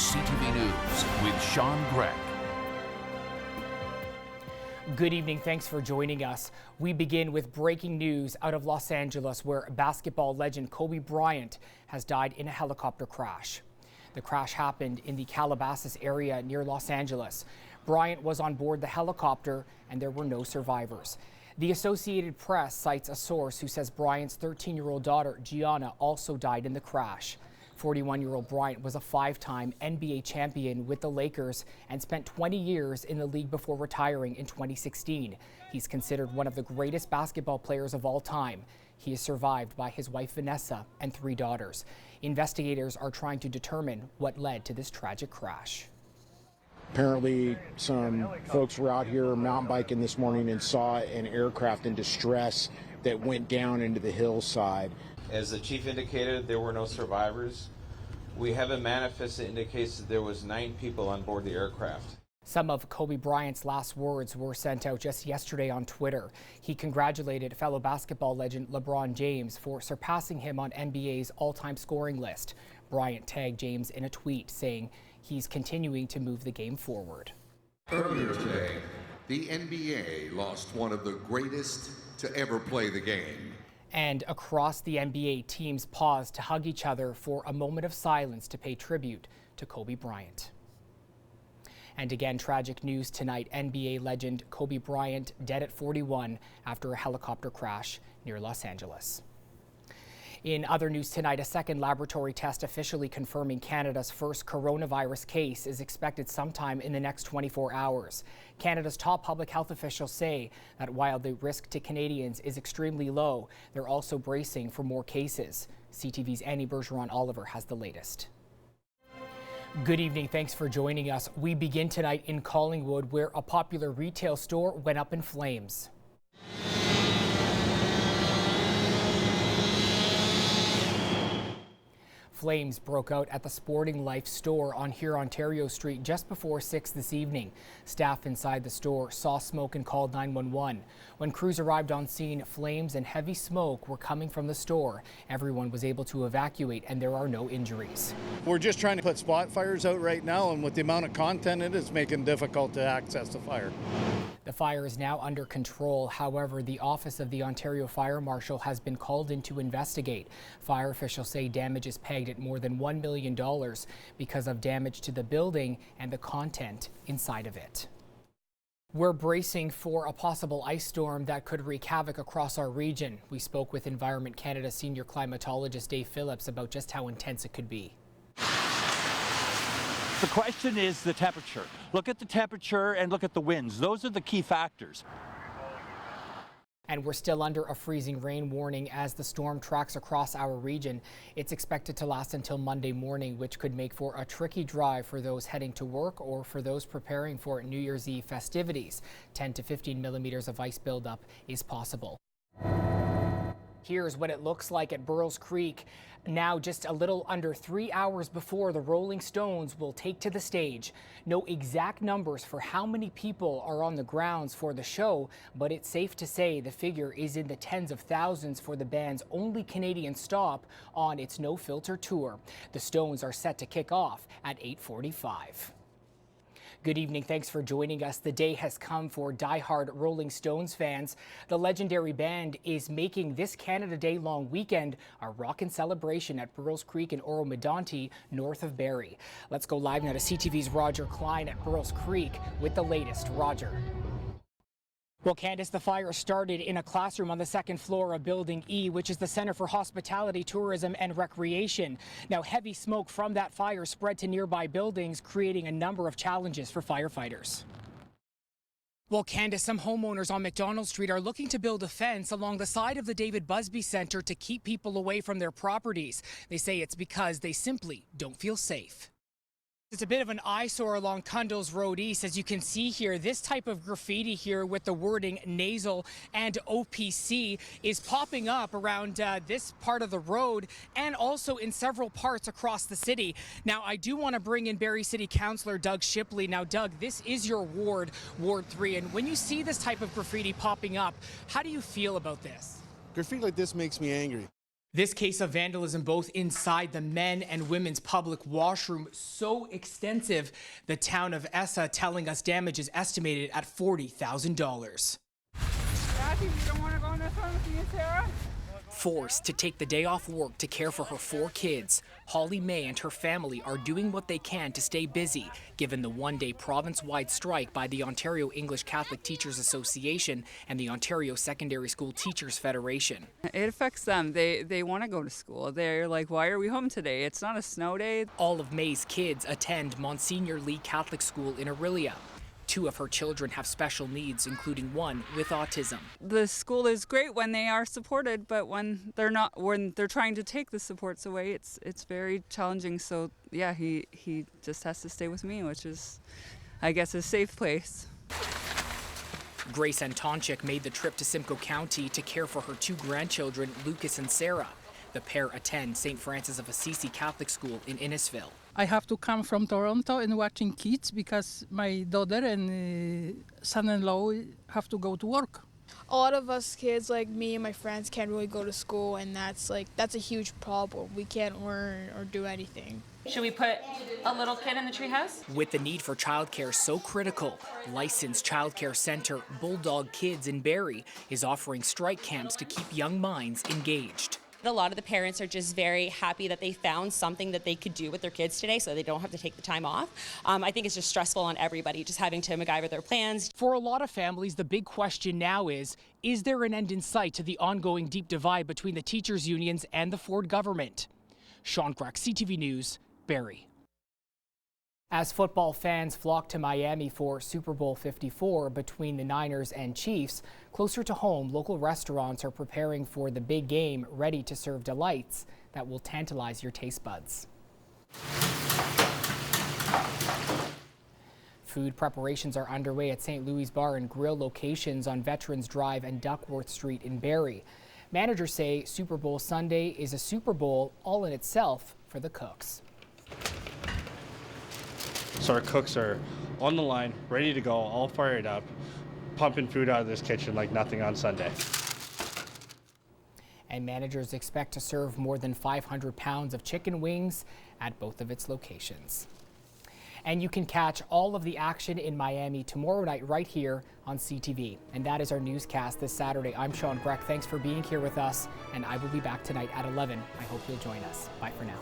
CTV News with Sean Grech. Good evening. Thanks for joining us. We begin with breaking news out of Los Angeles, where basketball legend Kobe Bryant has died in a helicopter crash. The crash happened in the Calabasas area near Los Angeles. Bryant was on board the helicopter and there were no survivors. The Associated Press cites a source who says Bryant's 13-year-old daughter, Gianna, also died in the crash. 41-year-old Bryant was a five-time NBA champion with the Lakers and spent 20 years in the league before retiring in 2016. He's considered one of the greatest basketball players of all time. He is survived by his wife Vanessa and three daughters. Investigators are trying to determine what led to this tragic crash. Apparently, some folks were out here mountain biking this morning and saw an aircraft in distress that went down into the hillside. As the chief indicated, there were no survivors. We have a manifest that indicates that there was 9 people on board the aircraft. Some of Kobe Bryant's last words were sent out just yesterday on Twitter. He congratulated fellow basketball legend LeBron James for surpassing him on NBA's all-time scoring list. Bryant tagged James in a tweet saying he's continuing to move the game forward. Earlier today, the NBA lost one of the greatest to ever play the game. And across the NBA, teams paused to hug each other for a moment of silence to pay tribute to Kobe Bryant. And again, tragic news tonight. NBA legend Kobe Bryant dead at 41 after a helicopter crash near Los Angeles. In other news tonight, a second laboratory test officially confirming Canada's first coronavirus case is expected sometime in the next 24 hours. Canada's top public health officials say that while the risk to Canadians is extremely low, they're also bracing for more cases. CTV's Annie Bergeron-Oliver has the latest. Good evening. Thanks for joining us. We begin tonight in Collingwood, where a popular retail store went up in flames. Flames broke out at the Sporting Life store on Ontario Street just before 6 this evening. Staff inside the store saw smoke and called 911. When crews arrived on scene, flames and heavy smoke were coming from the store. Everyone was able to evacuate and there are no injuries. We're just trying to put spot fires out right now, and with the amount of content it is making it difficult to access the fire. The fire is now under control. However, the office of the Ontario Fire Marshal has been called in to investigate. Fire officials say damage is pegged at more than $1 million because of damage to the building and the content inside of it. We're bracing for a possible ice storm that could wreak havoc across our region. We spoke with Environment Canada senior climatologist Dave Phillips about just how intense it could be. The question is the temperature. Look at the temperature and look at the winds. Those are the key factors. And we're still under a freezing rain warning as the storm tracks across our region. It's expected to last until Monday morning, which could make for a tricky drive for those heading to work or for those preparing for New Year's Eve festivities. 10 to 15 millimeters of ice buildup is possible. Here's what it looks like at Burroughs Creek. Now just a little under 3 hours before the Rolling Stones will take to the stage. No exact numbers for how many people are on the grounds for the show, but it's safe to say the figure is in the tens of thousands for the band's only Canadian stop on its No Filter tour. The Stones are set to kick off at 8:45. Good evening. Thanks for joining us. The day has come for die-hard Rolling Stones fans. The legendary band is making this Canada Day long weekend a rockin' celebration at Burroughs Creek in Oro-Medonte, north of Barrie. Let's go live now to CTV's Roger Klein at Burroughs Creek with the latest. Roger. Well, Candace, the fire started in a classroom on the second floor of Building E, which is the Center for Hospitality, Tourism and Recreation. Now, heavy smoke from that fire spread to nearby buildings, creating a number of challenges for firefighters. Well, Candace, some homeowners on McDonald Street are looking to build a fence along the side of the David Busby Center to keep people away from their properties. They say it's because they simply don't feel safe. It's a bit of an eyesore along Cundles Road East. As you can see here, this type of graffiti here with the wording nasal and OPC is popping up around this part of the road and also in several parts across the city. Now, I do want to bring in Barrie City Councillor Doug Shipley. Now, Doug, this is your ward, Ward 3, and when you see this type of graffiti popping up, how do you feel about this? Graffiti like this makes me angry. This case of vandalism both inside the men and women's public washroom so extensive, the town of Essa telling us damage is estimated at $40,000. Kathy, you don't want to go in this one with me and Sarah? Forced to take the day off work to care for her 4 kids, Holly May and her family are doing what they can to stay busy, given the one-day province-wide strike by the Ontario English Catholic Teachers Association and the Ontario Secondary School Teachers Federation. It affects them. They want to go to school. They're like, why are we home today? It's not a snow day. All of May's kids attend Monsignor Lee Catholic School in Orillia. 2 of her children have special needs, including one with autism. The school is great when they are supported, but when they're not, when they're trying to take the supports away, it's very challenging. So yeah, he just has to stay with me, which is, I guess, a safe place. Grace Antonchik made the trip to Simcoe County to care for her 2 grandchildren, Lucas and Sarah. The pair attend St. Francis of Assisi Catholic School in Innisfil. I have to come from Toronto and watching kids because my daughter and son-in-law have to go to work. A lot of us kids, like me and my friends, can't really go to school, and that's a huge problem. We can't learn or do anything. Should we put a little kid in the treehouse? With the need for childcare so critical, licensed childcare center Bulldog Kids in Barrie is offering strike camps to keep young minds engaged. A lot of the parents are just very happy that they found something that they could do with their kids today so they don't have to take the time off. I think it's just stressful on everybody, just having to MacGyver their plans. For a lot of families, the big question now is there an end in sight to the ongoing deep divide between the teachers' unions and the Ford government? Sean Grech, CTV News, Barrie. As football fans flock to Miami for Super Bowl 54 between the Niners and Chiefs, closer to home, local restaurants are preparing for the big game, ready to serve delights that will tantalize your taste buds. Food preparations are underway at St. Louis Bar and Grill locations on Veterans Drive and Duckworth Street in Barrie. Managers say Super Bowl Sunday is a Super Bowl all in itself for the cooks. So our cooks are on the line, ready to go, all fired up, pumping food out of this kitchen like nothing on Sunday. And managers expect to serve more than 500 pounds of chicken wings at both of its locations. And you can catch all of the action in Miami tomorrow night right here on CTV. And that is our newscast this Saturday. I'm Sean Grech. Thanks for being here with us, and I will be back tonight at 11. I hope you'll join us. Bye for now.